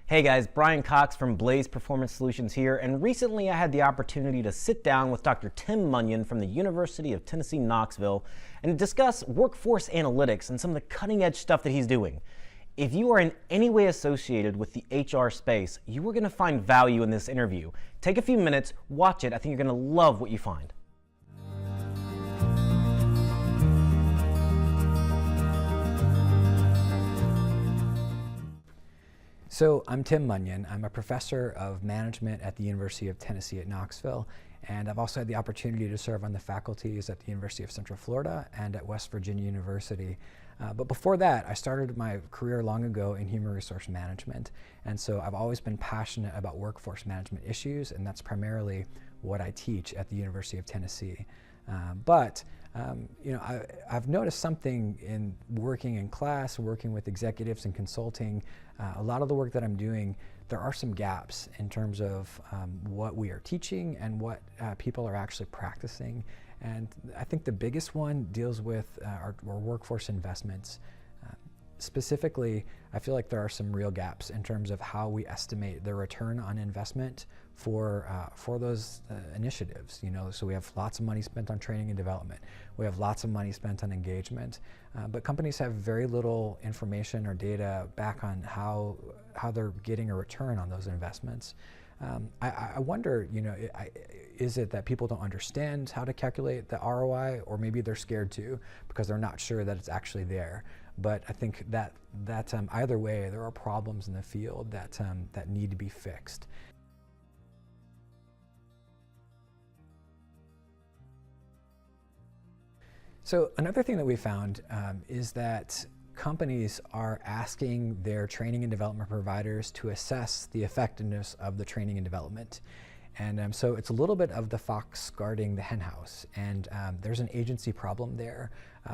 Hey guys, Brian Cox from Blaze Performance Solutions here, and recently I had the opportunity to sit down with Dr. Tim Munyon from the University of Tennessee, Knoxville, and discuss workforce analytics and some of the cutting edge stuff that he's doing. If you are in any way associated with the HR space, you are going to find value in this interview. Take a few minutes, watch it. I think you're going to love what you find. So I'm Tim Munyon. I'm a professor of management at the University of Tennessee at Knoxville, and I've also had the opportunity to serve on the faculties at the University of Central Florida and at West Virginia University. But before that, I started my career long ago in human resource management, and so I've always been passionate about workforce management issues, and that's primarily what I teach at the University of Tennessee. I've noticed something in working in class, working with executives and consulting. A lot of the work that I'm doing, there are some gaps in terms of what we are teaching and what people are actually practicing. And I think the biggest one deals with our workforce investments. Specifically, I feel like there are some real gaps in terms of how we estimate the return on investment for those initiatives. So we have lots of money spent on training and development. We have lots of money spent on engagement, but companies have very little information or data back on how they're getting a return on those investments. I wonder, is it that people don't understand how to calculate the ROI, or maybe they're scared to because they're not sure that it's actually there? But I think that either way, there are problems in the field that need to be fixed. So another thing that we found is that companies are asking their training and development providers to assess the effectiveness of the training and development. And so it's a little bit of the fox guarding the henhouse, and there's an agency problem there.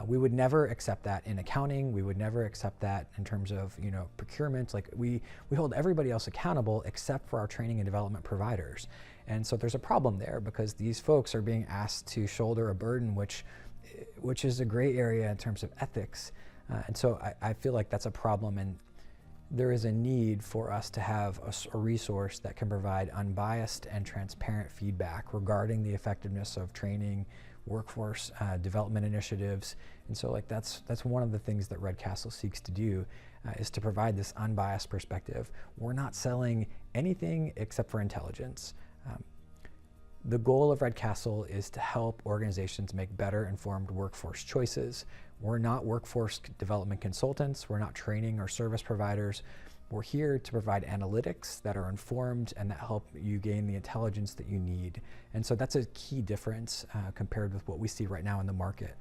We would never accept that in accounting. We would never accept that in terms of procurement. Like we hold everybody else accountable except for our training and development providers. And so there's a problem there because these folks are being asked to shoulder a burden which is a gray area in terms of ethics. And so I feel like that's a problem, and there is a need for us to have a resource that can provide unbiased and transparent feedback regarding the effectiveness of training, workforce development initiatives. And so that's one of the things that Red Castle seeks to do, is to provide this unbiased perspective. We're not selling anything except for intelligence. The goal of Red Castle is to help organizations make better informed workforce choices. We're not workforce development consultants. We're not training or service providers. We're here to provide analytics that are informed and that help you gain the intelligence that you need. And so that's a key difference compared with what we see right now in the market.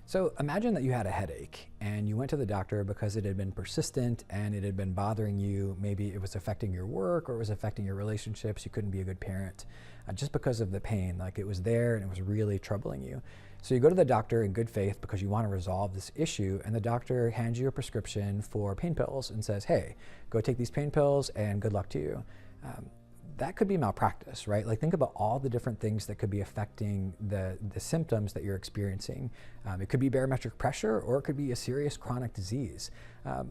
So imagine that you had a headache and you went to the doctor because it had been persistent and it had been bothering you. Maybe it was affecting your work or it was affecting your relationships. You couldn't be a good parent just because of the pain. Like it was there and it was really troubling you. So you go to the doctor in good faith because you want to resolve this issue, and the doctor hands you a prescription for pain pills and says, hey, go take these pain pills and good luck to you. That could be malpractice, right? Like think about all the different things that could be affecting the symptoms that you're experiencing. It could be barometric pressure, or it could be a serious chronic disease.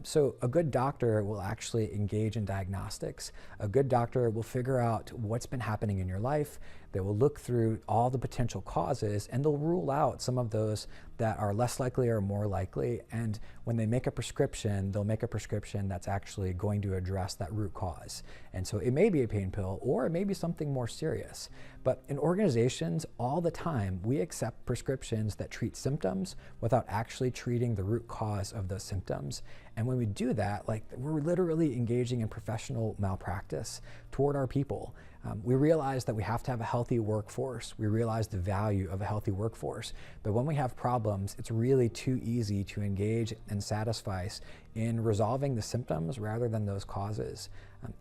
So a good doctor will actually engage in diagnostics. A good doctor will figure out what's been happening in your life. They will look through all the potential causes, and they'll rule out some of those that are less likely or more likely. And when they make a prescription, they'll make a prescription that's actually going to address that root cause. And so it may be a pain pill, or it may be something more serious. But in organizations, all the time, we accept prescriptions that treat symptoms without actually treating the root cause of those symptoms. And when we do that, like we're literally engaging in professional malpractice toward our people. We realize that we have to have a healthy workforce. We realize the value of a healthy workforce. But when we have problems, it's really too easy to engage and satisfy in resolving the symptoms rather than those causes.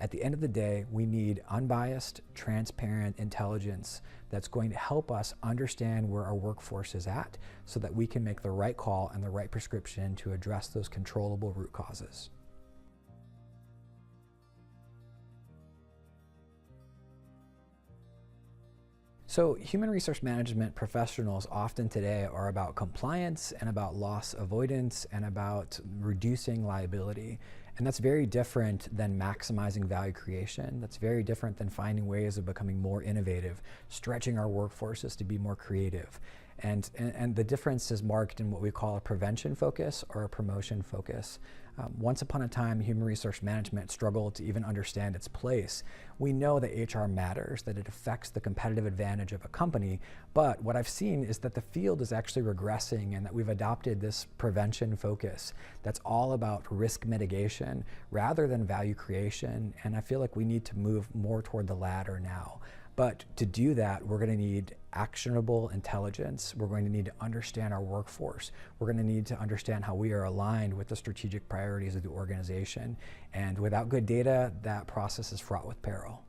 At the end of the day, we need unbiased, transparent intelligence that's going to help us understand where our workforce is at so that we can make the right call and the right prescription to address those controllable root causes. So human resource management professionals often today are about compliance and about loss avoidance and about reducing liability. And that's very different than maximizing value creation. That's very different than finding ways of becoming more innovative, stretching our workforces to be more creative. And the difference is marked in what we call a prevention focus or a promotion focus. Once upon a time, human resource management struggled to even understand its place. We know that HR matters, that it affects the competitive advantage of a company, but what I've seen is that the field is actually regressing and that we've adopted this prevention focus that's all about risk mitigation rather than value creation, and I feel like we need to move more toward the latter now. But to do that, we're going to need actionable intelligence. We're going to need to understand our workforce. We're going to need to understand how we are aligned with the strategic priorities of the organization. And without good data, that process is fraught with peril.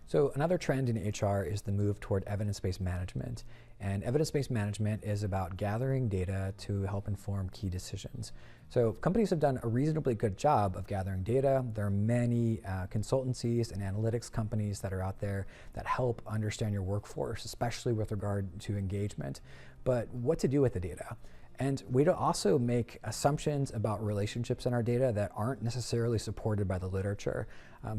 So another trend in HR is the move toward evidence-based management. And evidence-based management is about gathering data to help inform key decisions. So companies have done a reasonably good job of gathering data. There are many consultancies and analytics companies that are out there that help understand your workforce, especially with regard to engagement. But what to do with the data? And we also make assumptions about relationships in our data that aren't necessarily supported by the literature.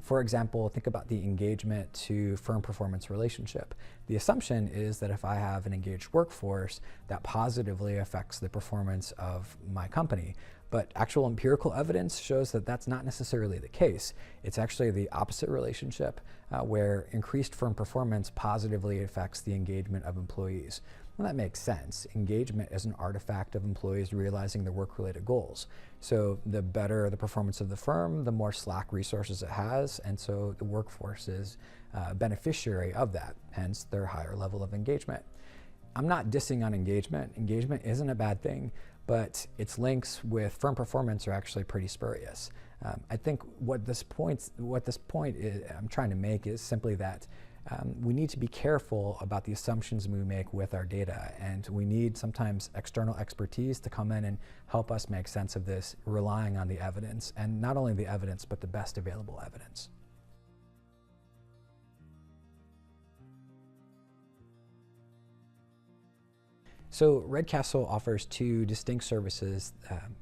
For example, think about the engagement to firm performance relationship. The assumption is that if I have an engaged workforce, that positively affects the performance of my company. But actual empirical evidence shows that that's not necessarily the case. It's actually the opposite relationship, where increased firm performance positively affects the engagement of employees. Well, that makes sense. Engagement is an artifact of employees realizing their work-related goals. So the better the performance of the firm, the more slack resources it has, and so the workforce is a beneficiary of that, hence their higher level of engagement. I'm not dissing on engagement. Engagement isn't a bad thing, but its links with firm performance are actually pretty spurious. I think what this point is, I'm trying to make is simply that we need to be careful about the assumptions we make with our data, and we need sometimes external expertise to come in and help us make sense of this, relying on the evidence, and not only the evidence, but the best available evidence. So Redcastle offers two distinct services.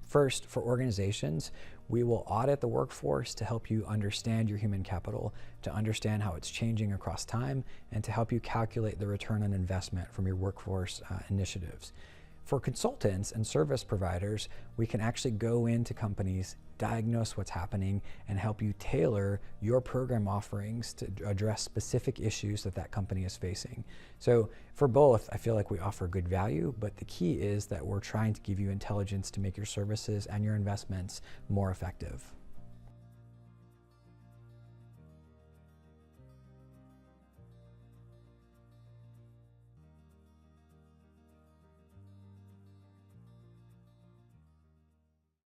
First, for organizations, we will audit the workforce to help you understand your human capital, to understand how it's changing across time, and to help you calculate the return on investment from your workforce initiatives. For consultants and service providers, we can actually go into companies, diagnose what's happening, and help you tailor your program offerings to address specific issues that company is facing. So for both, I feel like we offer good value, but the key is that we're trying to give you intelligence to make your services and your investments more effective.